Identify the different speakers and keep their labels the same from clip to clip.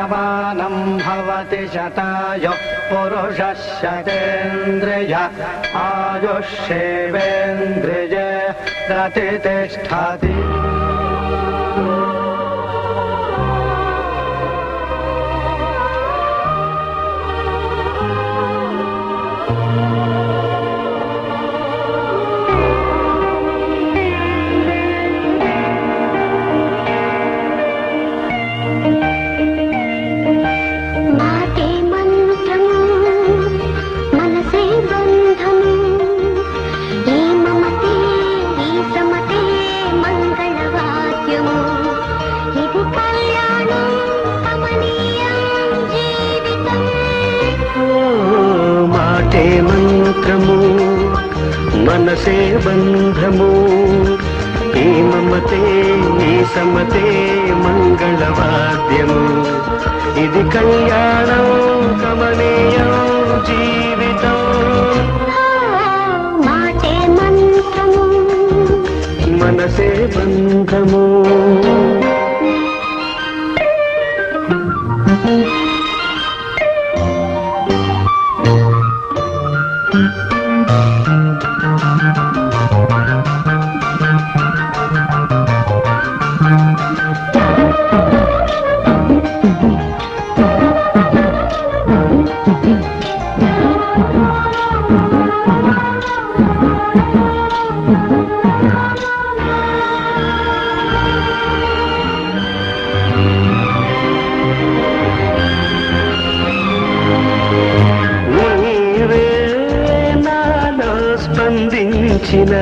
Speaker 1: शतमानं भवति शतायुः पुरुषः शतेन्द्रिय आयुष्येवेन्द्रिये प्रतिष्ठति।
Speaker 2: మంత్రము మనసే బంధము ఈ మమతే ఈ సమతే మంగళవాద్యము ఇది కళ్యాణం కమనీయం జీవితం
Speaker 3: మాటే మంత్రము
Speaker 2: మనసే బంధము స్పందించిన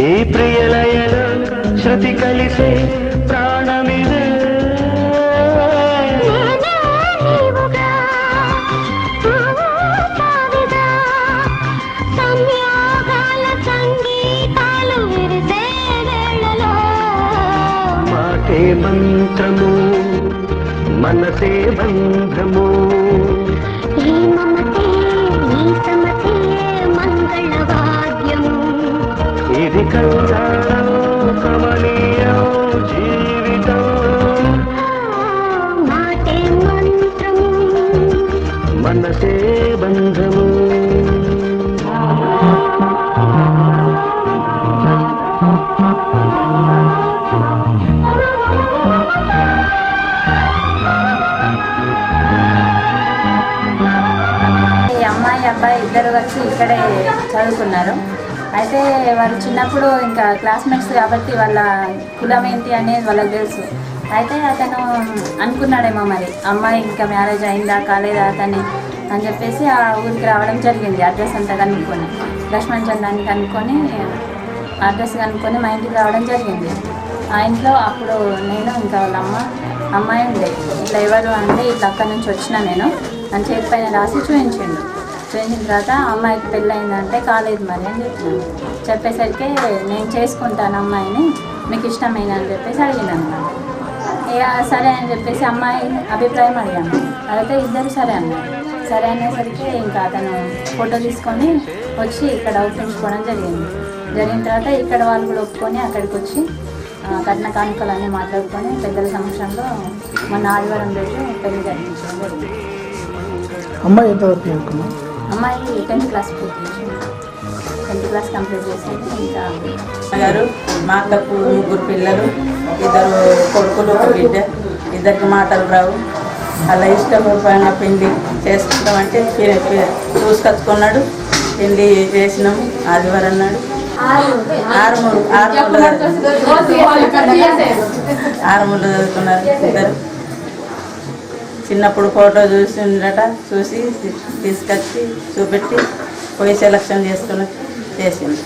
Speaker 2: ఈ ప్రియలయల శృతి కలిసే ప్రాణమిదే మాటే మంత్రము మనసే బంధము ఇది కళ్యాణం కమనీయం జీవితం
Speaker 3: మాటే మంత్రము
Speaker 2: మనసే బంధము
Speaker 4: అమ్మాయి అబ్బాయి ఇద్దరు వచ్చి ఇక్కడే చదువుకున్నారు. అయితే వాళ్ళు చిన్నప్పుడు ఇంకా క్లాస్మేట్స్ కాబట్టి వాళ్ళ కులం ఏంటి అనేది వాళ్ళకి తెలుసు. అయితే అతను అనుకున్నాడేమో మరి అమ్మాయి ఇంకా మ్యారేజ్ అయిందా కాలేదా అతని అని చెప్పేసి ఆ ఊరికి రావడం జరిగింది. అడ్రస్ అంతా కనుక్కొని లక్ష్మణ్ చందాన్ని కనుక్కొని అడ్రస్ కనుక్కొని మా ఇంటికి రావడం జరిగింది. ఆ ఇంట్లో అప్పుడు నేను ఇంకా వాళ్ళ అమ్మాయి ఉండే ఇట్లా ఎవరు అంటే ఇట్లా అక్కడి నుంచి వచ్చిన నేను అని చేతి పైన రాసి చూపించిండు. చూపించిన తర్వాత అమ్మాయికి పెళ్ళయిందంటే కాలేదు మరి అని చెప్పేసరికి నేను చేసుకుంటాను అమ్మాయిని మీకు ఇష్టమైన అని చెప్పేసి అడిగినాను. ఇక సరే అని చెప్పేసి అమ్మాయి అభిప్రాయం అడిగాను. అడిగితే ఇద్దరు సరే అన్నారు. సరే అనేసరికి ఇంకా అతను ఫోటో తీసుకొని వచ్చి ఇక్కడ ఒప్పించుకోవడం జరిగింది. జరిగిన తర్వాత ఇక్కడ వాళ్ళు కూడా ఒప్పుకొని అక్కడికి వచ్చి కట్న కానుకలన్నీ మాట్లాడుకొని పెద్దల సమక్షంలో మొన్న ఆదివారం రోజు పెళ్లి జరిగించడం జరిగింది.
Speaker 5: అమ్మాయి ఎంతవరకు చదువుకున్నా?
Speaker 4: అమ్మాయి 10th క్లాస్ పూర్తి చేసింది. 10th క్లాస్ కంప్లీట్ చేసేది. ఇంకా
Speaker 6: గారు మా అక్కకు 3 పిల్లలు, 2 కొడుకులు 1 బిడ్డ. 2కి మాటలు రావు. అలా ఇష్టపూర్వకంగా పెళ్లి చేసుకుంటామంటే చూసుకొచ్చుకున్నాడు. పెళ్లి చేసినాము ఆదివారం నాడు. 6 చదువుకున్నారు ఇద్దరు. చిన్నప్పుడు ఫోటో చూసిండట, చూసి తీసుకొచ్చి చూపెట్టి పోయి సెలక్షన్ చేసుకుని చేసింది.